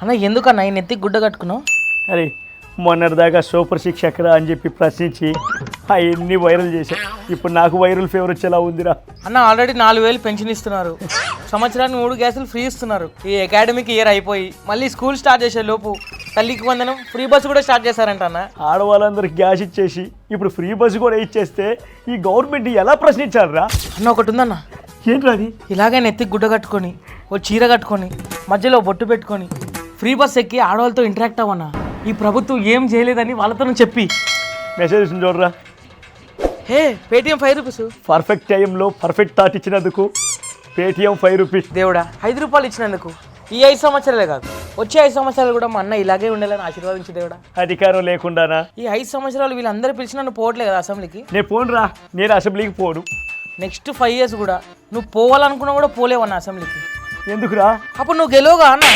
అన్న ఎందుకన్నా ఈ నెత్తికి గుడ్డ కట్టుకున్నావు? అరే మొన్నటిదాకా సూపర్ సిక్స్ ఎక్కడా అని చెప్పి ప్రశ్నించి అవన్నీ వైరల్ చేశా. ఇప్పుడు నాకు వైరల్ ఫీవర్ వచ్చేలా ఉందిరా. అన్న ఆల్రెడీ 4,000 పెన్షన్ ఇస్తున్నారు, సంవత్సరానికి 3 గ్యాసులు ఫ్రీ ఇస్తున్నారు. ఈ అకాడమిక్ ఇయర్ అయిపోయి మళ్ళీ స్కూల్ స్టార్ట్ చేసే లోపు తల్లికి వందనం ఫ్రీ బస్సు కూడా స్టార్ట్ చేశారంట అన్న. ఆడవాళ్ళందరికి గ్యాస్ ఇచ్చేసి ఇప్పుడు ఫ్రీ బస్సు కూడా ఇచ్చేస్తే ఈ గవర్నమెంట్ ఎలా ప్రశ్నించాలరా? అన్న ఒకటి ఉందన్న, ఏంట్రా అది? ఇలాగే నెత్తికి గుడ్డ కట్టుకొని ఓ చీర కట్టుకొని మధ్యలో బొట్టు పెట్టుకొని ఫ్రీ బస్ ఎక్కి ఆడవాళ్ళతో ఇంటరాక్ట్ అవ్వన్నా. ఈ ప్రభుత్వం ఏం చేయలేదని వాళ్ళతో చెప్పి మెసేజ్ చూడరా. హే పేటిఎం 5 రూపీస్. పర్ఫెక్ట్ టైంలో పర్ఫెక్ట్ థాట్ ఇచ్చినందుకు పేటిఎం 5 రూపీస్. దేవుడా 5 రూపాయలు ఇచ్చినందుకు ఈ 5 సంవత్సరాలే కాదు వచ్చే 5 సంవత్సరాలు కూడా మా అన్న ఇలాగే ఉండాలని ఆశీర్వాదించు దేవుడా. అధికారం లేకుండానా? ఈ 5 సంవత్సరాలు వీళ్ళందరూ పిలిచి నన్ను పోవట్లే కదా అసెంబ్లీకి. నేను పోనురా, నేను అసెంబ్లీకి పోను. నెక్స్ట్ 5 years కూడా నువ్వు పోవాలనుకున్నా కూడా పోలేవన్న అసెంబ్లీకి. ఎందుకురా? అప్పుడు నువ్వు గెలవగా అన్న.